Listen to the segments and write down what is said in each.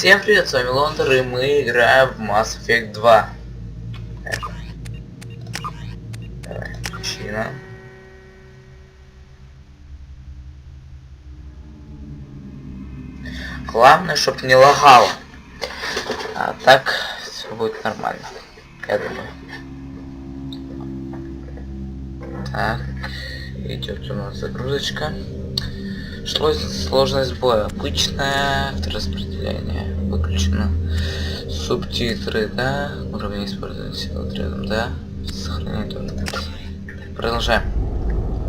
Всем привет, с вами Лондер, и мы играем в Mass Effect 2. Давай, начинаем. Главное, чтоб не лагало. А так все будет нормально, я думаю. Так, идет у нас загрузочка. Сложность боя обычная, распределение выключено. Субтитры, да, уровень использования сил отрядом, да. Сохранять. Продолжаем.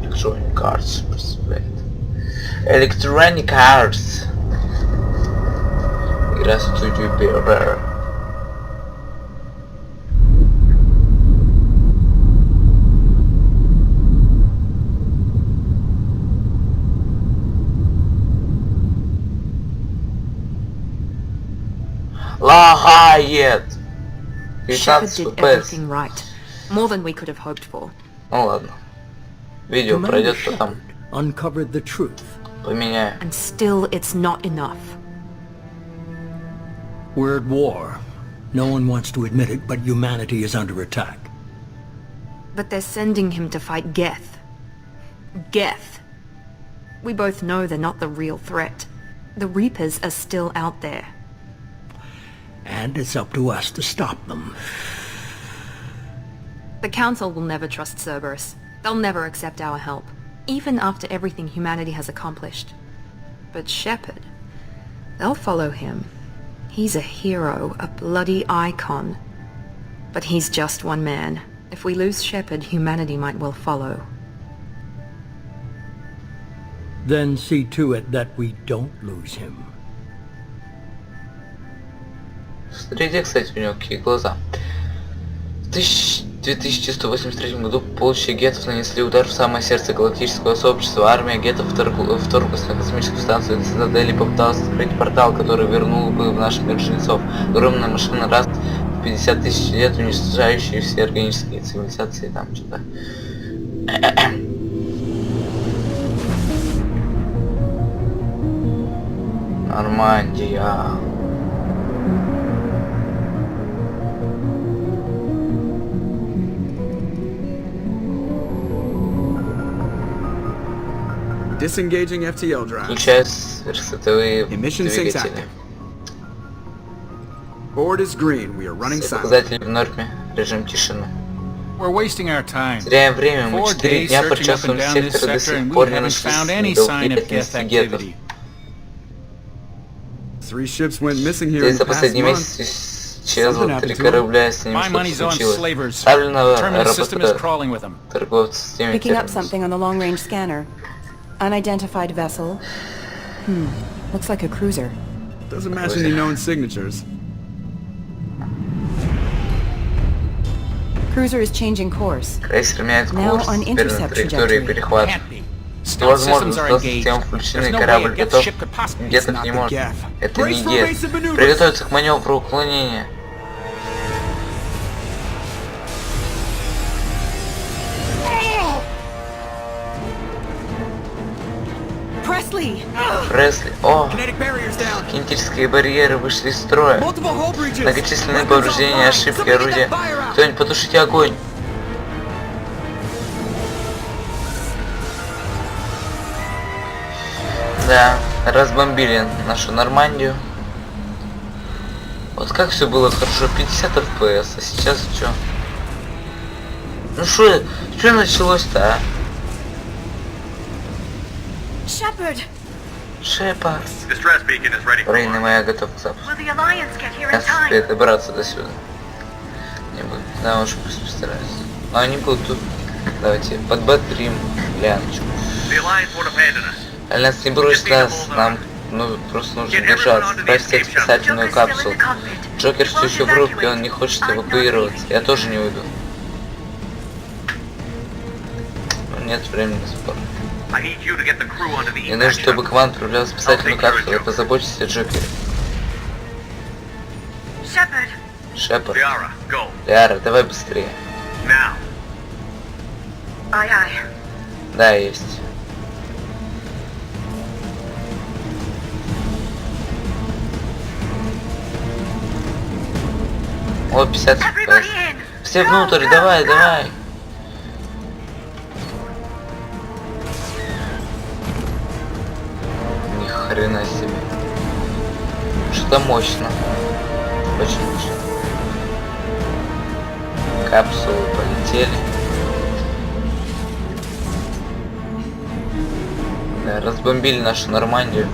Electronic Arts. Electronic Arts. Игра студии Bear. Лагает. Shepard did everything right. More than we could have hoped for. Ну ладно. Видео пройдет потом. Uncovered the truth. Поменяю. And still it's not enough. We're at war. No one wants to admit it, but humanity is under attack. But they're sending him to fight Geth. Geth. We both know they're not the real threat. The Reapers are still out there. And it's up to us to stop them. The Council will never trust Cerberus. They'll never accept our help, even after everything humanity has accomplished. But Shepard, they'll follow him. He's a hero, a bloody icon. But he's just one man. If we lose Shepard, humanity might well follow. Then see to it that we don't lose him. Смотрите, кстати, у него какие глаза. В 2183 году полчища геттов нанесли удар в самое сердце галактического сообщества. Армия геттов вторглась на космическую станцию Цитадели и попыталась открыть портал, который вернул бы в наш мир жрецов. Огромная машина раз в 50 тысяч лет, уничтожающая все органические цивилизации, там что-то. Нормандия. Disengaging FTL drive. Включая световые двигатели. Board is green. We are running Все silent. показатели в норме. Режим тишины. Теряем время. Мы 4 дня прочесываем сектор, до сих пор не нашли следов геттов. Three ships went missing here Здесь in за the past последний month. месяц исчезло 3 корабля, с ними что-то случилось. Ставлю на работу торговцев с теми Picking up something on the long-range scanner. Unidentified vessel. Looks like a cruiser. Doesn't match any known signatures. Cruiser is changing course. Крейсер меняет Now курс, on теперь на intercept траектории trajectory. перехвата. Возможно, что система включена, корабль готов. Геттов не может. Это не Гет. Приготовиться к маневру уклонения. Пресли. О! Кинетические барьеры вышли из строя. Многочисленные повреждения, ошибки, орудия. Кто-нибудь потушите огонь. Да, разбомбили нашу Нормандию. Вот как все было хорошо, 50 FPS, а сейчас что? Ну что началось-то, а? Шепард. Рейна моя готов к запуску. Я успею добраться до сюда. Не буду. Да, уж пусть постараюсь. Но они будут тут. Давайте подбодрим Ляночку. Альянс не бросит нас, нам просто нужно держаться. Спасти спасательную капсулу. Джокер все еще в рубке, он не хочет эвакуироваться. Я тоже не уйду. Но нет времени на спор. Мне нужно, чтобы команда отправляла спасательную капсулу и позаботиться о Джокере. Шепард. Лиара, давай быстрее. Да, есть. О, 50 FPS. Все внутрь, давай, давай. Ни хрена себе. Что-то мощно. Очень мощно. Капсулы полетели. Да, разбомбили нашу Нормандию.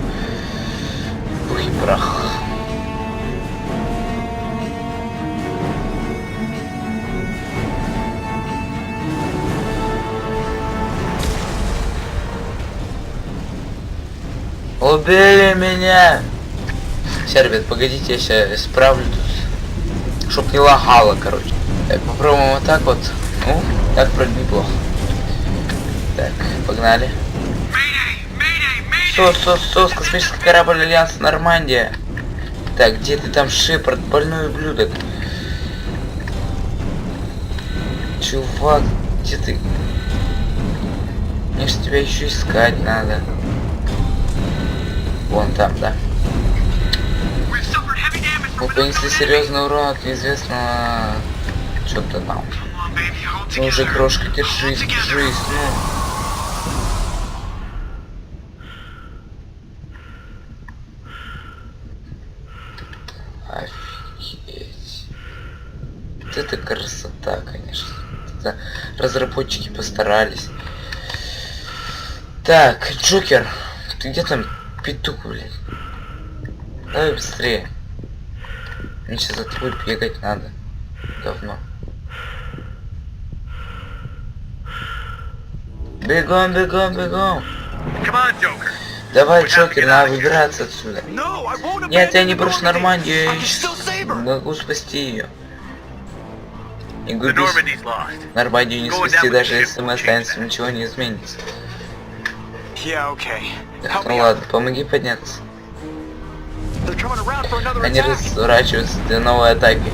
Пух и прах. Убили меня! Сейчас, ребят, погодите, я сейчас исправлю тут. Чтоб не лагало, короче. Так, попробуем вот так вот. Ну, так вроде неплохо. Так, погнали. СОС, космический корабль Альянса Нормандия. Так, где ты там, Шепард, больной ублюдок? Чувак, где ты? Мне ж тебя еще искать надо. Вон там, да. Мы понесли серьезный урон от неизвестного... Что-то там. Ну уже, крошка, держись, держись, ну. Офигеть. Вот это красота, конечно. Это разработчики постарались. Так, Джокер, ты где там, петух, блядь? Давай быстрее. Мне сейчас за тобой бегать надо. Говно. Бегом, бегом, бегом. Давай, Джокер, надо выбираться отсюда. Нет, я не брошу Нормандию, я могу спасти ее. Не губись. Нормандию не спасти, даже если мы останемся, ничего не изменится. Так, ну ладно, помоги подняться. Они разворачиваются для новой атаки.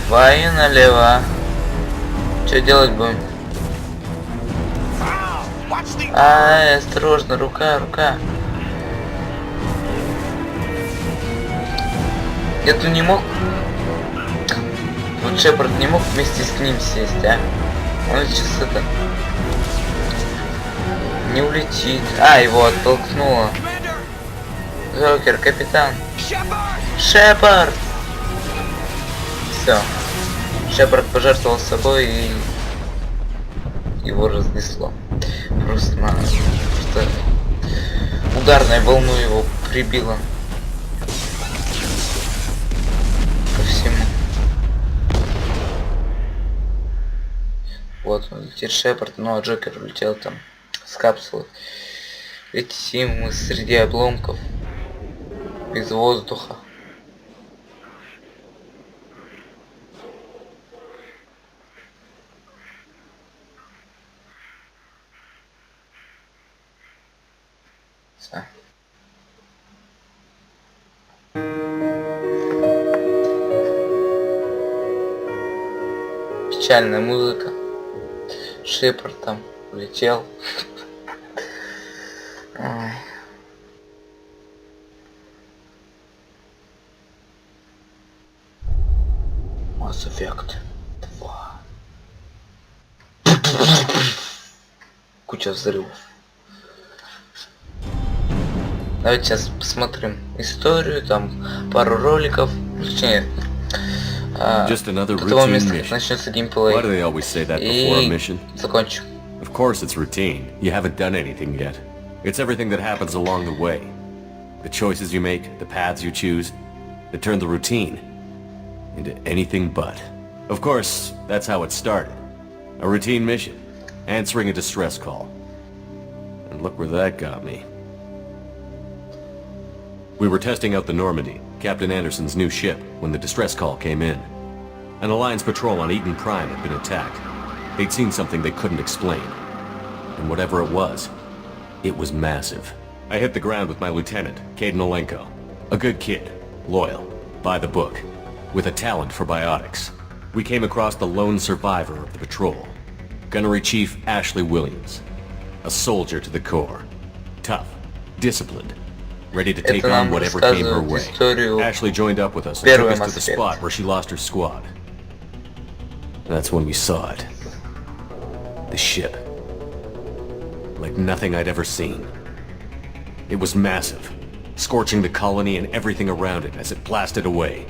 Твою налево. Что делать будем? Ай, осторожно, рука, рука. Я тут не мог. Вот Шепард не мог вместе с ним сесть, а? Он сейчас это... Не улетит. А, его оттолкнуло. Джокер, капитан. Шепард! Все. Шепард пожертвовал собой и... Его разнесло. Просто ударной волной его прибило. Ко всему. Вот он летит, Шепард, но Джокер улетел там с капсулы. Летим мы среди обломков. Без воздуха. Все. Печальная музыка. Шепард там улетел. Ой. Mass Effect 2. Куча взрывов. Давайте сейчас посмотрим историю, там пару роликов. Точнее, до того места, как начнется геймплей. И закончим. Of course it's routine. You haven't done anything yet. It's everything that happens along the way. The choices you make, the paths you choose, that turn the routine into anything but. Of course, that's how it started. A routine mission, answering a distress call. And look where that got me. We were testing out the Normandy, Captain Anderson's new ship, when the distress call came in. An Alliance patrol on Eden Prime had been attacked. They'd seen something they couldn't explain. And whatever it was massive. I hit the ground with my lieutenant, Caden Olenko. A good kid, loyal, by the book, with a talent for biotics. We came across the lone survivor of the patrol, Gunnery Chief Ashley Williams. A soldier to the core. Tough, disciplined, ready to take Это on нам whatever came her рассказывают way. историю Ashley joined up with us and Первый took us to the Mass Effect. spot where she lost her squad. That's when we saw it. The ship. Like nothing I'd ever seen. It was massive, scorching the colony and everything around it as it blasted away.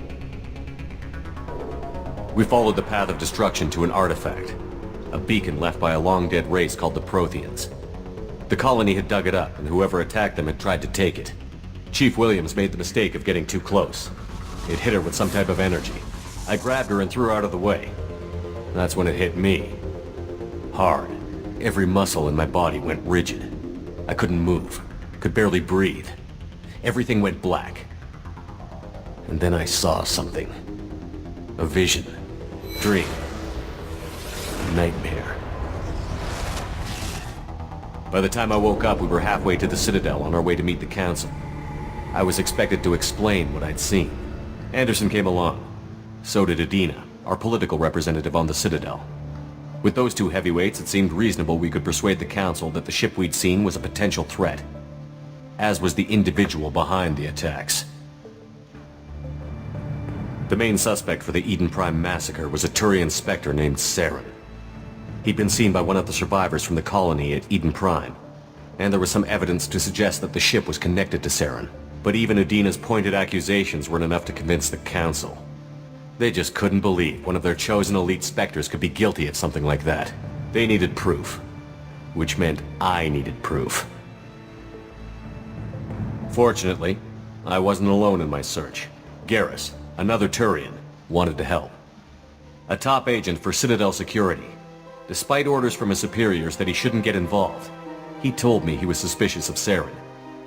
We followed the path of destruction to an artifact, a beacon left by a long-dead race called the Protheans. The colony had dug it up, and whoever attacked them had tried to take it. Chief Williams made the mistake of getting too close. It hit her with some type of energy. I grabbed her and threw her out of the way. That's when it hit me. Hard. Every muscle in my body went rigid. I couldn't move, could barely breathe. Everything went black. And then I saw something. A vision. Dream. Nightmare. By the time I woke up, we were halfway to the Citadel on our way to meet the Council. I was expected to explain what I'd seen. Anderson came along. So did Adina, our political representative on the Citadel. With those two heavyweights, it seemed reasonable we could persuade the Council that the ship we'd seen was a potential threat, as was the individual behind the attacks. The main suspect for the Eden Prime massacre was a Turian Spectre named Saren. He'd been seen by one of the survivors from the colony at Eden Prime, and there was some evidence to suggest that the ship was connected to Saren. But even Adina's pointed accusations weren't enough to convince the Council. They just couldn't believe one of their chosen elite Spectres could be guilty of something like that. They needed proof, which meant I needed proof. Fortunately, I wasn't alone in my search. Garrus, another Turian, wanted to help. A top agent for Citadel Security. Despite orders from his superiors that he shouldn't get involved, he told me he was suspicious of Saren,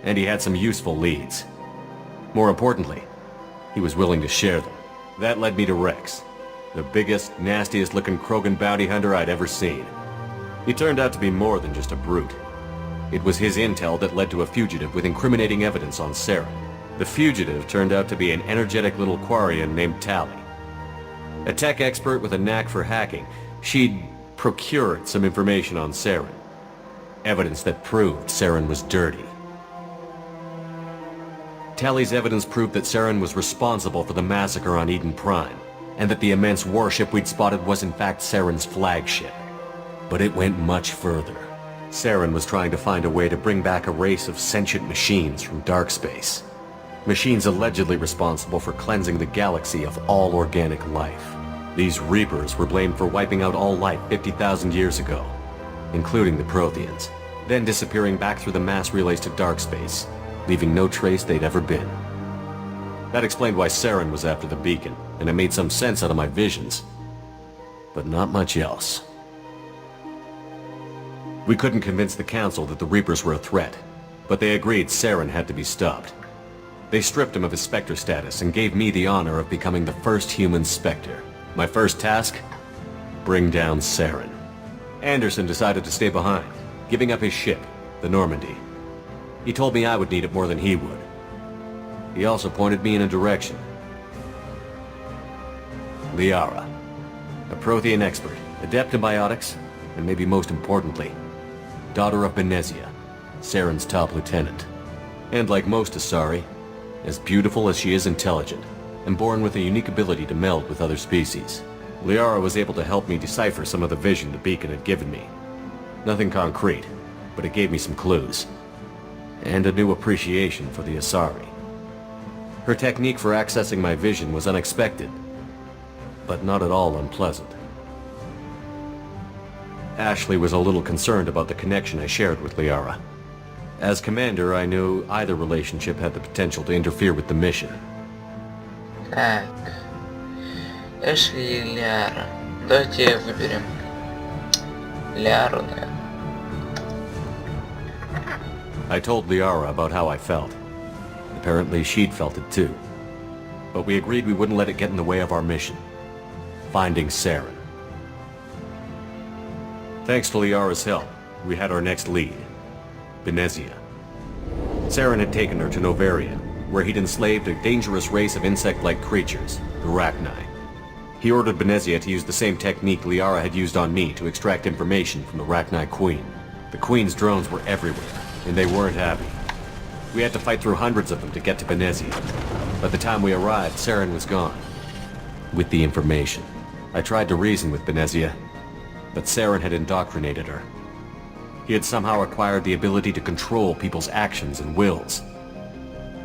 and he had some useful leads. More importantly, he was willing to share them. That led me to Rex, the biggest, nastiest-looking Krogan bounty hunter I'd ever seen. He turned out to be more than just a brute. It was his intel that led to a fugitive with incriminating evidence on Saren. The fugitive turned out to be an energetic little Quarian named Tali. A tech expert with a knack for hacking, she'd procured some information on Saren. Evidence that proved Saren was dirty. Tali's evidence proved that Saren was responsible for the massacre on Eden Prime, and that the immense warship we'd spotted was in fact Saren's flagship. But it went much further. Saren was trying to find a way to bring back a race of sentient machines from dark space. Machines allegedly responsible for cleansing the galaxy of all organic life. These Reapers were blamed for wiping out all life 50,000 years ago, including the Protheans, then disappearing back through the mass relays to dark space, leaving no trace they'd ever been. That explained why Saren was after the beacon, and it made some sense out of my visions. But not much else. We couldn't convince the Council that the Reapers were a threat, but they agreed Saren had to be stopped. They stripped him of his Spectre status and gave me the honor of becoming the first human Spectre. My first task? Bring down Saren. Anderson decided to stay behind, giving up his ship, the Normandy. He told me I would need it more than he would. He also pointed me in a direction. Liara, a Prothean expert, adept in biotics, and maybe most importantly, daughter of Benezia, Saren's top lieutenant. And like most Asari, as beautiful as she is intelligent, and born with a unique ability to meld with other species. Liara was able to help me decipher some of the vision the beacon had given me. Nothing concrete, but it gave me some clues. And a new appreciation for the Asari. Her technique for accessing my vision was unexpected, but not at all unpleasant. Ashley was a little concerned about the connection I shared with Liara. As commander, I knew either relationship had the potential to interfere with the mission. Так. Эшли и Ляра. Давайте выберем Ляру, наверное. I told Liara about how I felt. Apparently she'd felt it too. But we agreed we wouldn't let it get in the way of our mission. Finding Saren. Thanks to Liara's help, we had our next lead. Benezia. Saren had taken her to Novaria, where he'd enslaved a dangerous race of insect-like creatures, the Rachni. He ordered Benezia to use the same technique Liara had used on me to extract information from the Rachni Queen. The Queen's drones were everywhere, and they weren't happy. We had to fight through hundreds of them to get to Venezia. By the time we arrived, Saren was gone. With the information, I tried to reason with Venezia, but Saren had indoctrinated her. He had somehow acquired the ability to control people's actions and wills.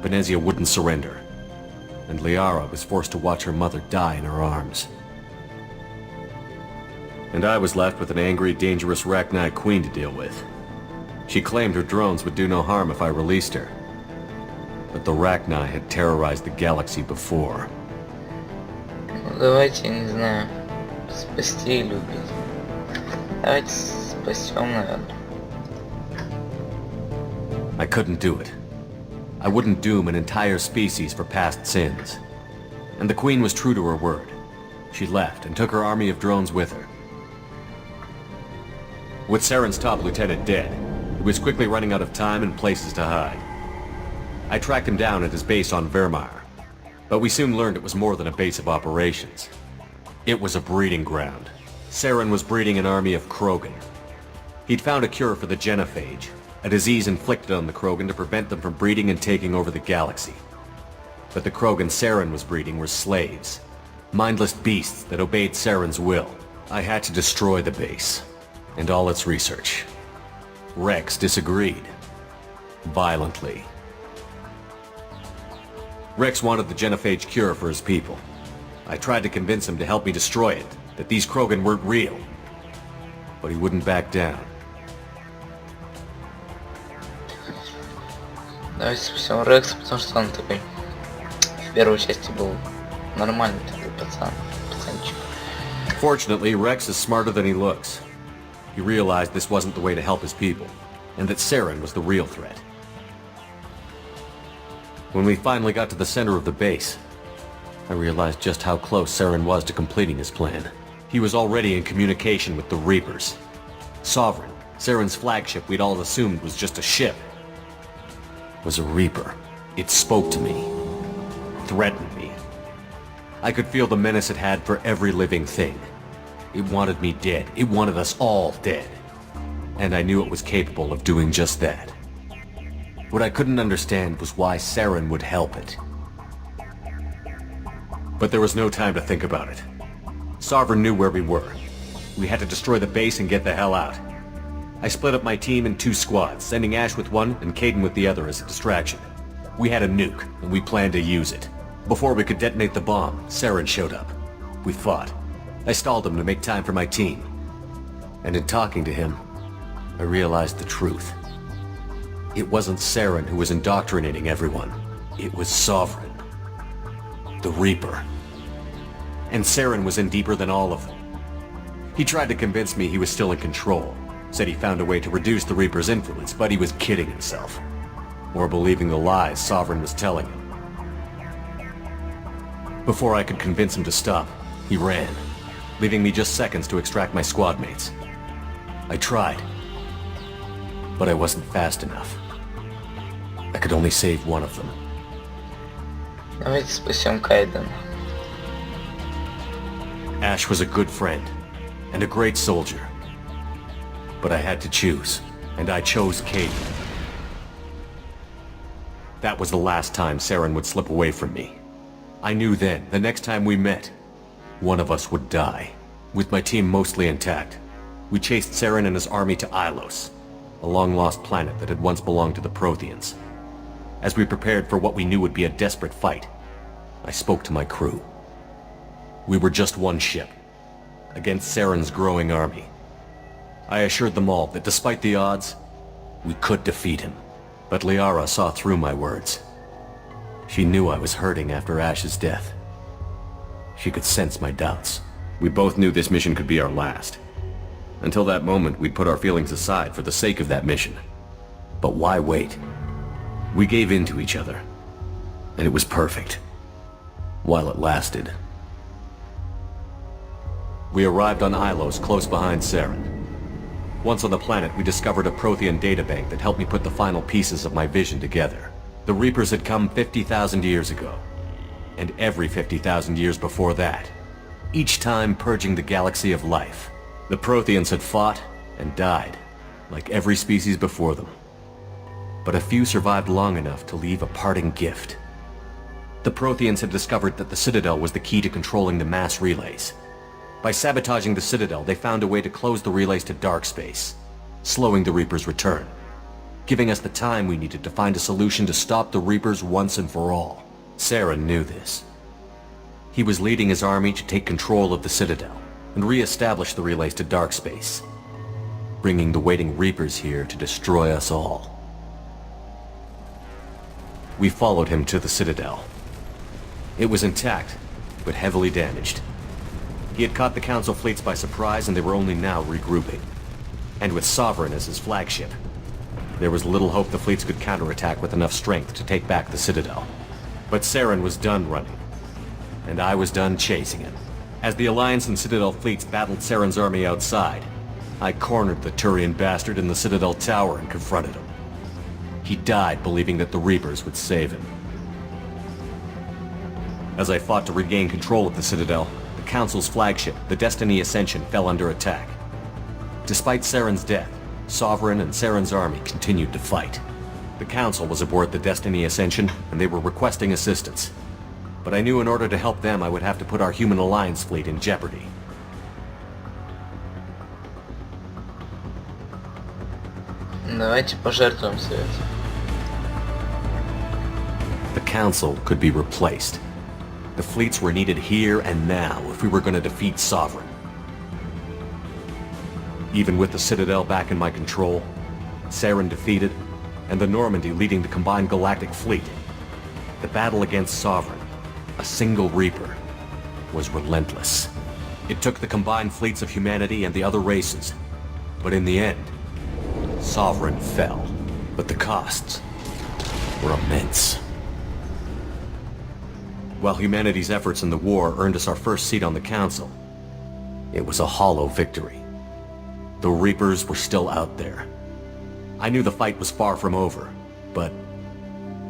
Venezia wouldn't surrender, and Liara was forced to watch her mother die in her arms. And I was left with an angry, dangerous Rachni queen to deal with. She claimed her drones would do no harm if I released her. But the Rachni had terrorized the galaxy before. Ну, давайте, не знаю, спасти или убить. Давайте спасем, наверное. I couldn't do it. I wouldn't doom an entire species for past sins. And the Queen was true to her word. She left and took her army of drones with her. With Saren's top lieutenant dead, he was quickly running out of time and places to hide. I tracked him down at his base on Vermeer, but we soon learned it was more than a base of operations. It was a breeding ground. Saren was breeding an army of Krogan. He'd found a cure for the genophage, a disease inflicted on the Krogan to prevent them from breeding and taking over the galaxy. But the Krogan Saren was breeding were slaves, mindless beasts that obeyed Saren's will. I had to destroy the base, and all its research. Rex disagreed. Violently. Rex wanted the genophage cure for his people. I tried to convince him to help me destroy it, that these Krogan weren't real. But he wouldn't back down. Давайте спасем Рекса, потому что он такой в первой части был нормальный такой пацанчик. Fortunately, Rex is smarter than he looks. He realized this wasn't the way to help his people, and that Saren was the real threat. When we finally got to the center of the base, I realized just how close Saren was to completing his plan. He was already in communication with the Reapers. Sovereign, Saren's flagship we'd all assumed was just a ship, was a Reaper. It spoke to me, threatened me. I could feel the menace it had for every living thing. It wanted me dead. It wanted us all dead. And I knew it was capable of doing just that. What I couldn't understand was why Saren would help it. But there was no time to think about it. Sovereign knew where we were. We had to destroy the base and get the hell out. I split up my team in 2 squads, sending Ash with one and Caden with the other as a distraction. We had a nuke, and we planned to use it. Before we could detonate the bomb, Saren showed up. We fought. I stalled him to make time for my team. And in talking to him, I realized the truth. It wasn't Saren who was indoctrinating everyone. It was Sovereign. The Reaper. And Saren was in deeper than all of them. He tried to convince me he was still in control. Said he found a way to reduce the Reaper's influence, but he was kidding himself. Or believing the lies Sovereign was telling him. Before I could convince him to stop, he ran, leaving me just seconds to extract my squad mates. I tried, but I wasn't fast enough. I could only save one of them. Давайте спасем Кайдена. Ash was a good friend, and a great soldier. But I had to choose, and I chose Caden. That was the last time Saren would slip away from me. I knew then, the next time we met, one of us would die. With my team mostly intact, we chased Saren and his army to Ilos, a long-lost planet that had once belonged to the Protheans. As we prepared for what we knew would be a desperate fight, I spoke to my crew. We were just one ship, against Saren's growing army. I assured them all that despite the odds, we could defeat him. But Liara saw through my words. She knew I was hurting after Ash's death. She could sense my doubts. We both knew this mission could be our last. Until that moment, we'd put our feelings aside for the sake of that mission. But why wait? We gave in to each other, and it was perfect. While it lasted. We arrived on Ilos, close behind Saren. Once on the planet, we discovered a Prothean databank that helped me put the final pieces of my vision together. The Reapers had come 50,000 years ago, and every 50,000 years before that, each time purging the galaxy of life. The Protheans had fought and died, like every species before them. But a few survived long enough to leave a parting gift. The Protheans had discovered that the Citadel was the key to controlling the mass relays. By sabotaging the Citadel, they found a way to close the relays to dark space, slowing the Reapers' return, giving us the time we needed to find a solution to stop the Reapers once and for all. Saren knew this. He was leading his army to take control of the Citadel and re-establish the relays to dark space, bringing the waiting Reapers here to destroy us all. We followed him to the Citadel. It was intact, but heavily damaged. He had caught the Council fleets by surprise, and they were only now regrouping. And with Sovereign as his flagship, there was little hope the fleets could counterattack with enough strength to take back the Citadel. But Saren was done running, and I was done chasing him. As the Alliance and Citadel fleets battled Saren's army outside, I cornered the Turian bastard in the Citadel tower and confronted him. He died believing that the Reapers would save him. As I fought to regain control of the Citadel, the Council's flagship, the Destiny Ascension, fell under attack. Despite Saren's death, Sovereign and Saren's army continued to fight. The Council was aboard the Destiny Ascension, and they were requesting assistance. But I knew in order to help them, I would have to put our human Alliance fleet in jeopardy. Давайте пожертвуем свет. The Council could be replaced. The fleets were needed here and now if we were going to defeat Sovereign. Even with the Citadel back in my control, Saren defeated, and the Normandy leading the combined galactic fleet, the battle against Sovereign, a single Reaper, was relentless. It took the combined fleets of humanity and the other races, but in the end, Sovereign fell. But the costs were immense. While humanity's efforts in the war earned us our first seat on the Council, it was a hollow victory. The Reapers were still out there. I knew the fight was far from over, but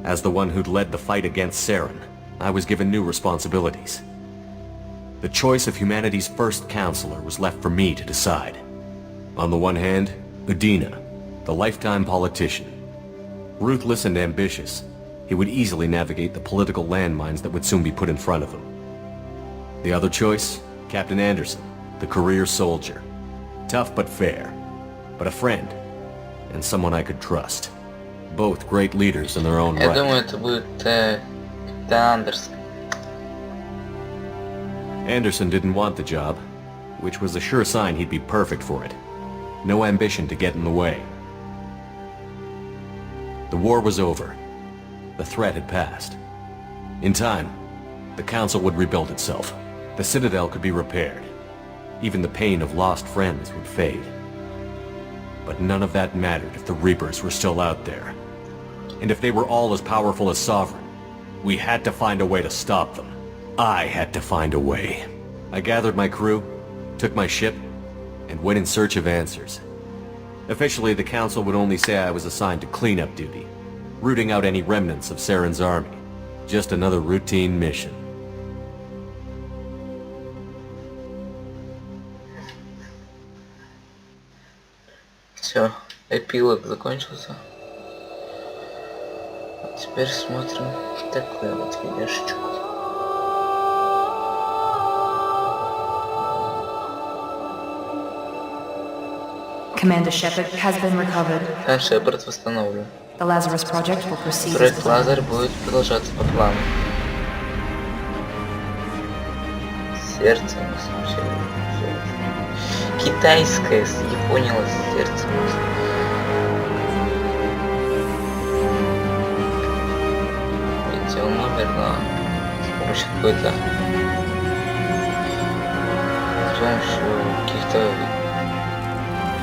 as the one who'd led the fight against Saren, I was given new responsibilities. The choice of humanity's first counselor was left for me to decide. On the one hand, Udina, the lifetime politician. Ruthless and ambitious, he would easily navigate the political landmines that would soon be put in front of him. The other choice, Captain Anderson, the career soldier. Tough but fair, but a friend, and someone I could trust. Both great leaders in their own Я right. думаю, это будет Капитан Андерсон. Anderson didn't want the job, which was a sure sign he'd be perfect for it. No ambition to get in the way. The war was over. The threat had passed. In time, the Council would rebuild itself. The Citadel could be repaired. Even the pain of lost friends would fade. But none of that mattered if the Reapers were still out there. And if they were all as powerful as Sovereign, we had to find a way to stop them. I had to find a way. I gathered my crew, took my ship, and went in search of answers. Officially, the Council would only say I was assigned to cleanup duty, rooting out any remnants of Saren's army. Just another routine mission. Все, эпилог закончился. А теперь смотрим такую вот видяшечку. Commander Shepard has been recovered. Шепард восстановлен. The Lazarus Project will proceed as Проект designed. Лазарь будет продолжаться по плану. Сердце у нас вообще. Китайское, японилось сердце у нас. Видите, он умер, но с помощью какой-то... С помощью каких-то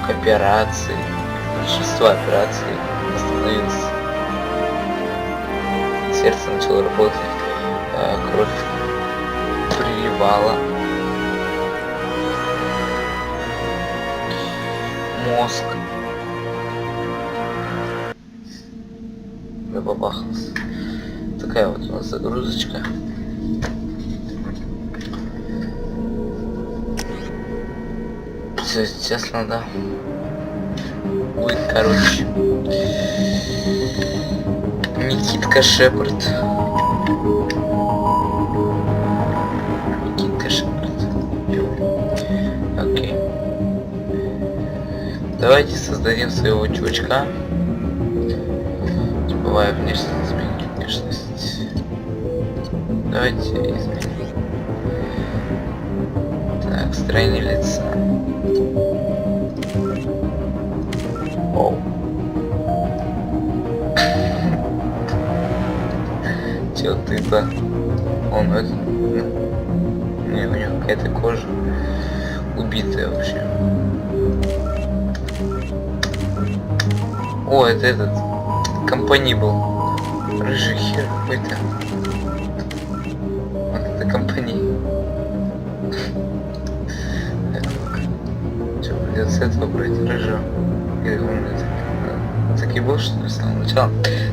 операций, большинства операций остановился. Сердце начало работать, кровь приливала, мозг бабахался. Такая вот у нас загрузочка. Все, сейчас надо будет, короче. Никитка Шепард. Никитка Шепард. Окей. Давайте создадим своего чувачка. Забываю внешность, изменить внешность. Давайте изменим. Так, строение лица. Оу. Чё ты-то? Он это... Не, у него какая-то кожа убитая вообще. О, это этот компании был. Рыжий хер какой-то. Вот это компании. Че, придется этого брать рыжего. Или он таки был, что ли, с самого начала?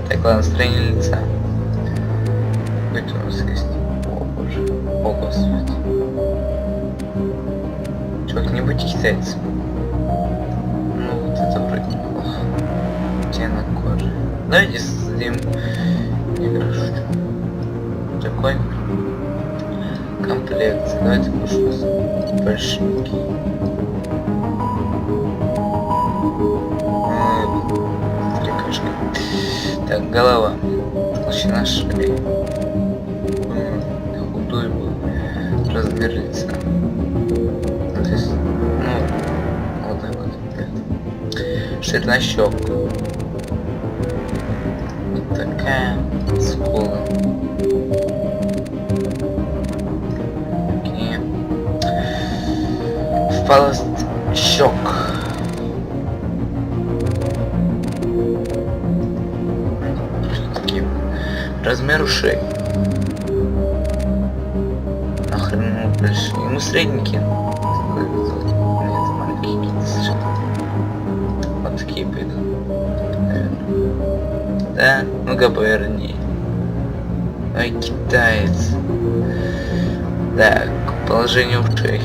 Так, ладно, строение лица. Какой-то у нас есть. О, боже. О, господи. Чувак, не будь китайцем. Ну, вот это вроде неплохо. Оттенок кожи. Давайте создадим игрушечку. Такой комплект. Давайте пусть большенький. Стрекашка. Так, голова. Толщина шеи. Худой был. Размер лица. Здесь, ну, вот так вот. Ширина щек. Вот такая скула. Окей. Впалость щек. Размер ушей. Нахрен ему больше. Ему средненький. Нет, маленькие какие-то совершенно. Вот такие пойдут. Наверное. Да? Ну-ка поверни. Ой, китаец. Так, положение ушей.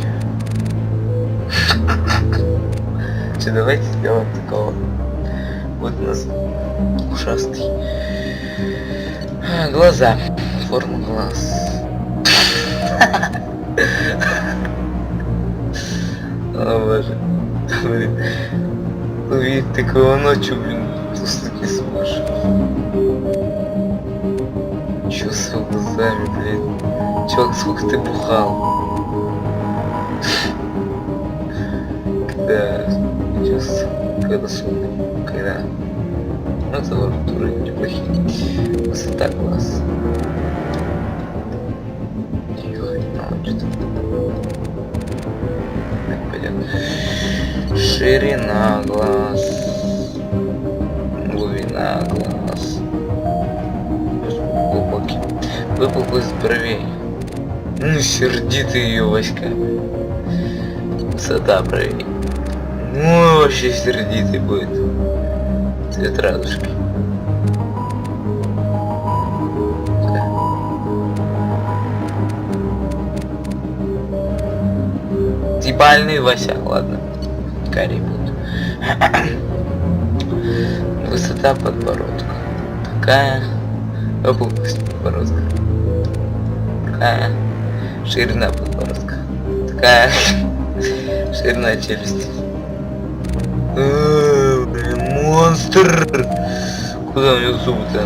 Че, давайте сделаем такого. Вот у нас ушастый. Глаза. Форма глаз. О боже. Блин. Увидеть такого ночью, блин, просто не сможешь. Чё с глазами, блин? Чувак, сколько ты бухал? Когда сумный, когда... Ну, это вроде неплохие. Высота глаз. Тихо, что-то. Так, пойдет. Ширина глаз. Глубина глаз. Глубокий. Выпуклость бровей. Ну, сердитый ее Васька. Высота бровей. Ну, вообще сердитый будет. Цвет радужки. Типальный Вася, ладно. Карий будет. Высота подбородка. Такая. Выпуклость подбородка. Такая. Ширина подбородка. Такая. Ширина челюсти. Блин, монстр! Куда у него зубы-то?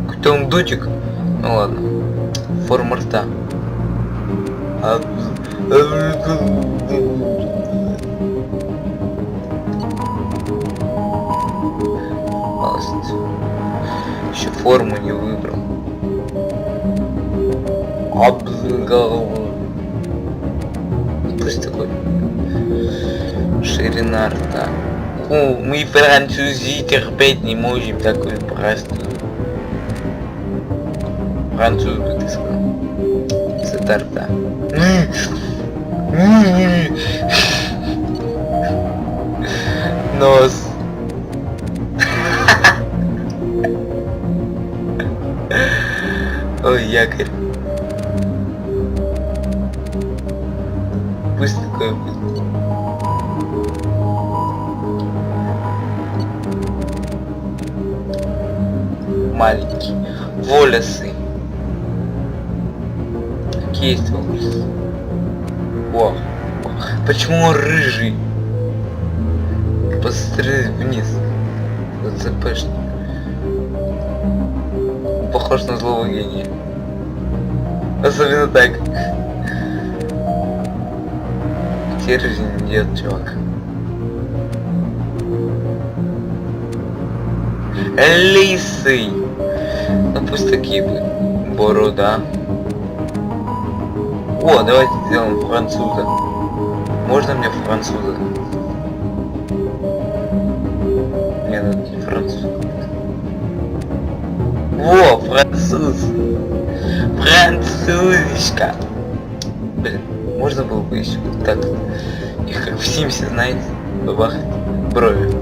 Какой-то он дутик? Ну ладно. Форма рта. Малость. Еще форму не выбрал. Пусть такой. Ширина рта. О, мы французы терпеть не можем такую простую. Француз бы ты сказал. Высота рта. Нос. Ой, якорь. Пусть такой будет. маленький. Волосы. Какие есть волосы? О, почему он рыжий? Посмотри вниз. ЗЦПшный. Похож на злого гения. Особенно так. Теперь нет, чувак. Лисый. Ну пусть такие будут. Борода. О, давайте сделаем француза. Можно мне француза? Мне надо не француз. Во, француз. Французишка. Блин, можно было бы еще вот так. Их как в Симсе, знаете, бабахать брови.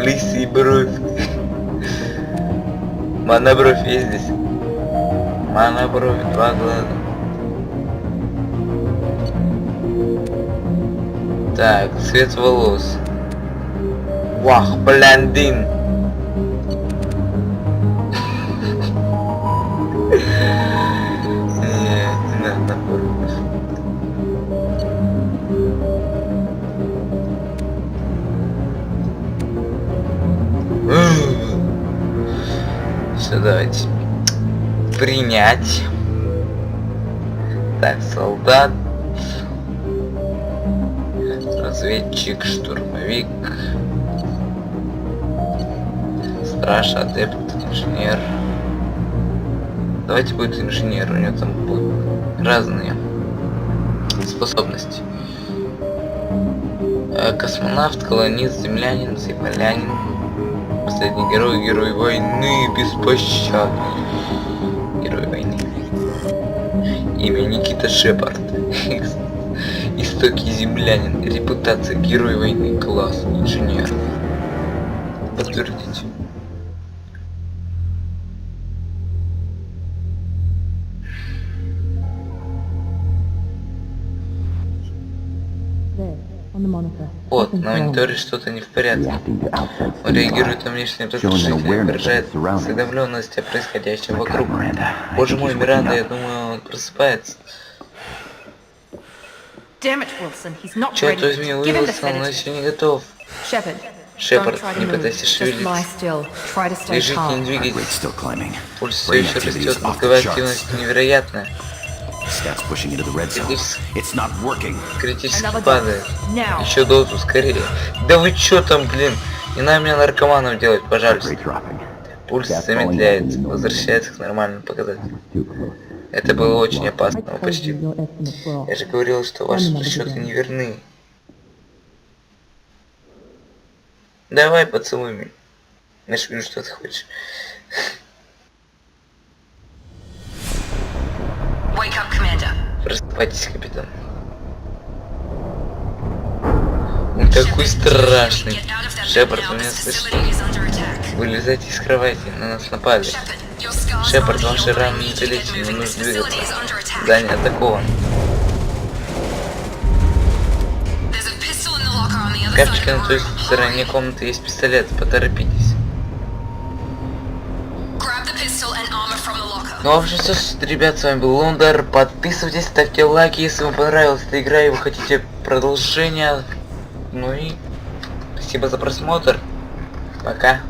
Лисий бровь. Монобровь есть здесь. Монобровь, 2 глаза. Так, цвет волос. Вах, блондин. Нет, не надо набор. Все, давайте. Принять. Так, солдат. Разведчик, штурмовик. Страж, адепт, инженер. Давайте будет инженер, у него там будут разные способности. Космонавт, колонист, землянин, землянин. Последний герой, герой войны, беспощадный. Герой войны. Имя Никита Шепард. Истоки землянин. Репутация, герой войны, класс, инженер. Подтвердить. Вот, на мониторе что-то не в порядке. Он реагирует на внешние разрушения, выражает осведомленность о происходящем вокруг. Боже мой, Миранда, я думаю, он просыпается. Черт возьми, Уилсон, он еще не готов. Шепард, не пытайся шевелиться. Лежите, не двигайтесь. Пульс все еще растет, мозговая активность невероятная. Критически падает. Еще дозу, скорее. Да вы чё там, блин? Не надо меня наркоманом делать, пожалуйста. Пульс замедляется, возвращается к нормальным показателям. Это было очень опасно, почти. Я же говорил, что ваши расчеты неверны. Давай поцелуй меня. Я ж вижу, что ты хочешь. Просыпайтесь, капитан. Он такой страшный. Шепард, вы меня слышите? Вылезайте из кровати, на нас напали. Шепард, ваши раны не залечили, не нужно двигаться. Здание атаковано. В шкафчике на той стороне комнаты есть пистолет, поторопитесь. Ну, в общем, все, ребят, с вами был Лондер. Подписывайтесь, ставьте лайки, если вам понравилась эта игра и вы хотите продолжения. Ну и спасибо за просмотр. Пока.